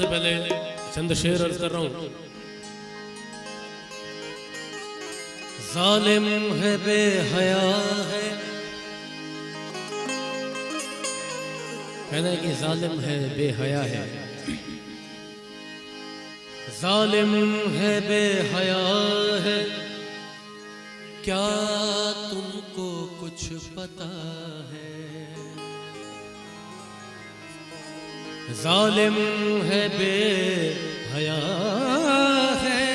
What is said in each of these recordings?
से पहले चंद शेर अर्ज कर रहा हूं। जालिम है बेहया है, कहना है कि जालिम है बेहया है, जालिम है बेहया है, क्या तुमको कुछ पता है? जालिम है बेहया है,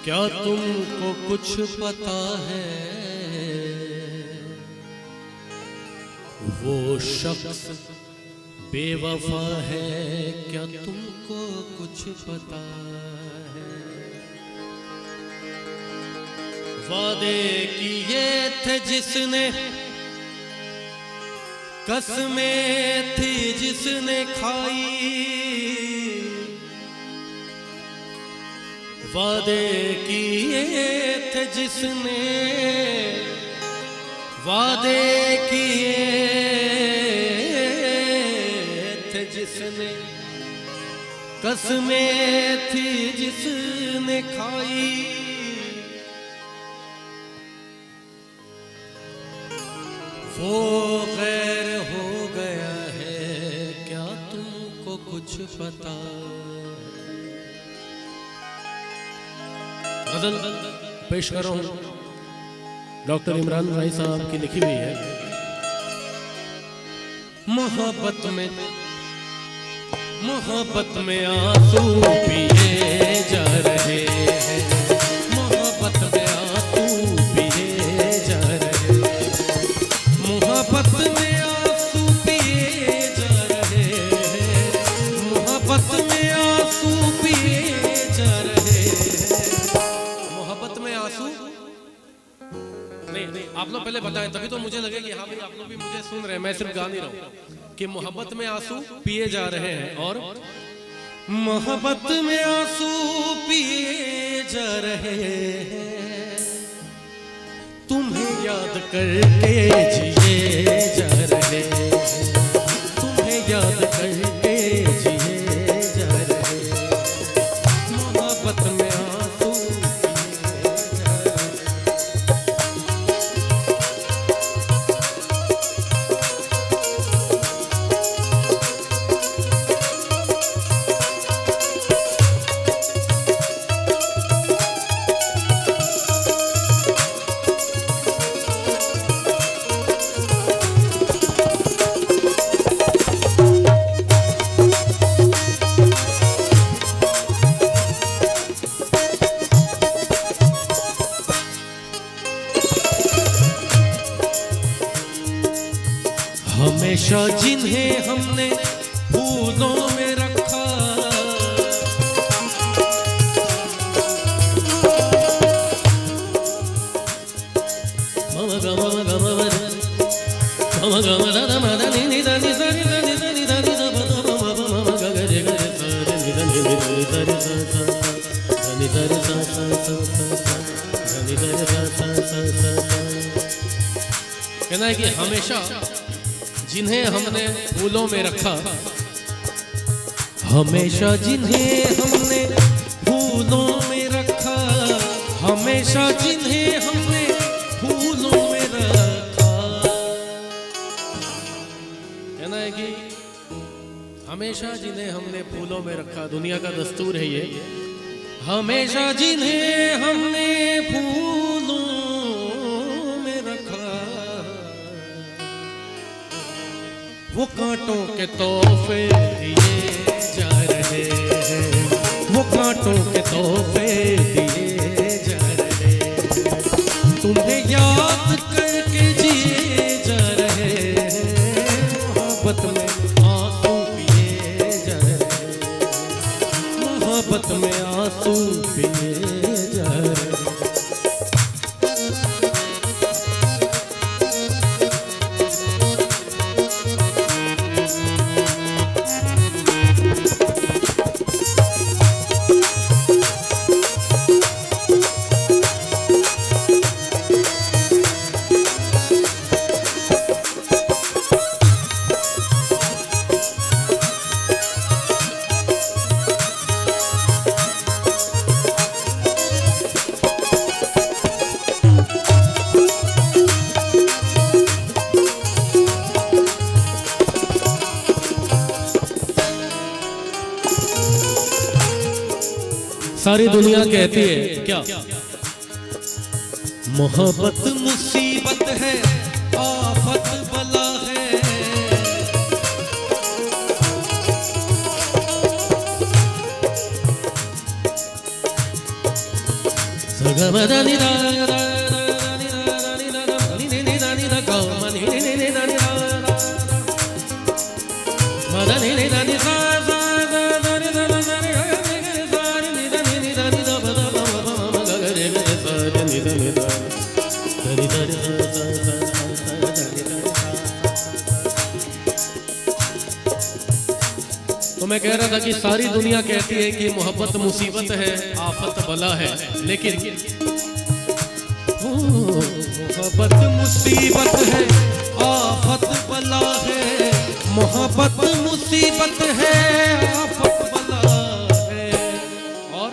क्या तुमको कुछ पता है? वो शख्स बेवफा है, क्या तुमको कुछ पता है? वादे किए थे जिसने, कसमें थी जिसने खाई, वादे किए थे जिसने, वादे किए थे जिसने, कसमें थी जिसने खाई, वो गैर हो गया है, क्या तुमको कुछ पता? गजल पेश कर रहा हूं, डॉक्टर इमरान भाई साहब की लिखी हुई है। मोहब्बत में आंसू पिए जा रहे हैं, मोहब्बत में आंसू पिए जा रहे हैं, मोहब्बत में आंसू पिए जा रहे हैं, मोहब्बत में आंसू पिए जा रहे हैं। मोहब्बत में आंसू नहीं, आप लोग पहले बताएं, तभी तो मुझे लगे कि हाँ भाई आप लोग भी मुझे सुन रहे हैं, मैं सिर्फ गा नहीं रहा हूं। कि मोहब्बत में आंसू पिए जा रहे हैं, और मोहब्बत में आंसू पिए जा रहे हैं, तुम्हें याद करके जिए जा रहे हैं, तुम्हें याद करके जिए जा रहे हैं, मोहब्बत में आंसू पिए जा रहे हैं। हमेशा जिन्हें हमने फूलों में रखा, कहना है कि हमेशा जिन्हें हमने फूलों में रखा, हमेशा जिन्हें हमने फूलों में रखा, हमेशा जिन्हें हमने फूलों में रखा। कहना है कि हमेशा जिन्हें हमने फूलों में रखा, दुनिया का दस्तूर है ये, हमेशा जिन्हें हमने फूलों में रखा, वो कांटों के तोहफे दिए जा रहे हैं, वो कांटों के तोहफे दिए जा रहे हैं, तुम्हें याद करके जिए जा रहे हैं, मोहब्बत में आंसू पिए जा रहे हैं, मोहब्बत में आंसू पिए जा रहे हैं। सारी दुनिया कहती है क्या? मोहब्बत मुसीबत है, आफत बला है। तो मैं कह रहा था कि सारी दुनिया कहती है कि मोहब्बत मुसीबत है, आफत बला है, लेकिन मोहब्बत मुसीबत है, आफत बला है। मोहब्बत मुसीबत है, आफत बला है। और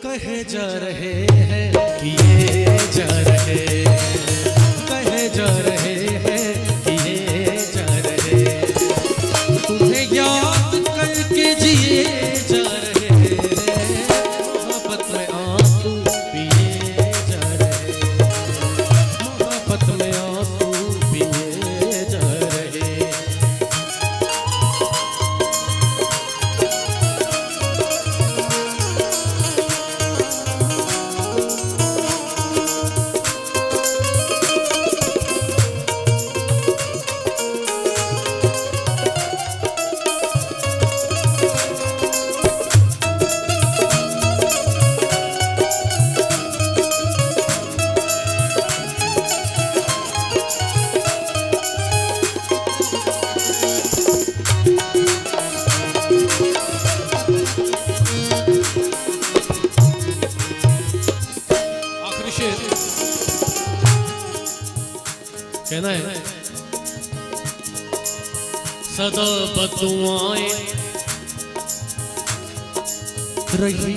कहे जा रहे हैं कि ये जा रहे हैं, कहे जा रहे हैं कि ये जा रहे हैं, तुम्हें याद करके जिए जा रहे हैं। मोहब्बत में आंसू पिए जा रहे हैं, मोहब्बत में आंसू पिए जा रहे हैं। कहना है सदा बदुआएं रही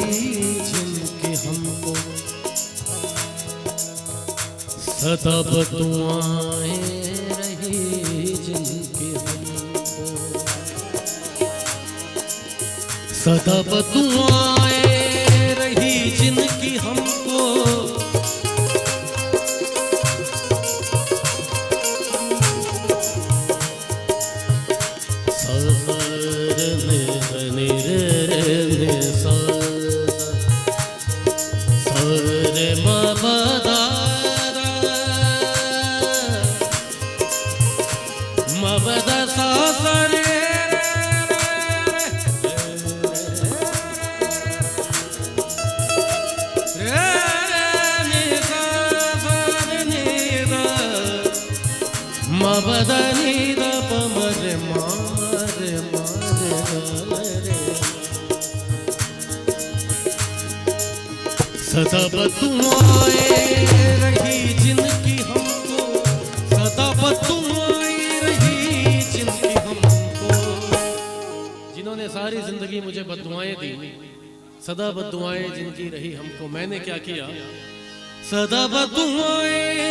जिनके हमको, सदा बदुआएं रही जिनके हमको, सदा बदुआएं रही जिनकी हमको। सदा बदुआएं रही जिनकी हमको, सदा बदुआएं रही जिनकी हमको। जिन्होंने सारी जिंदगी मुझे बदुआएं दी, सदा बदुआएं जिनकी रही हमको। मैंने क्या किया? सदा बदुआएं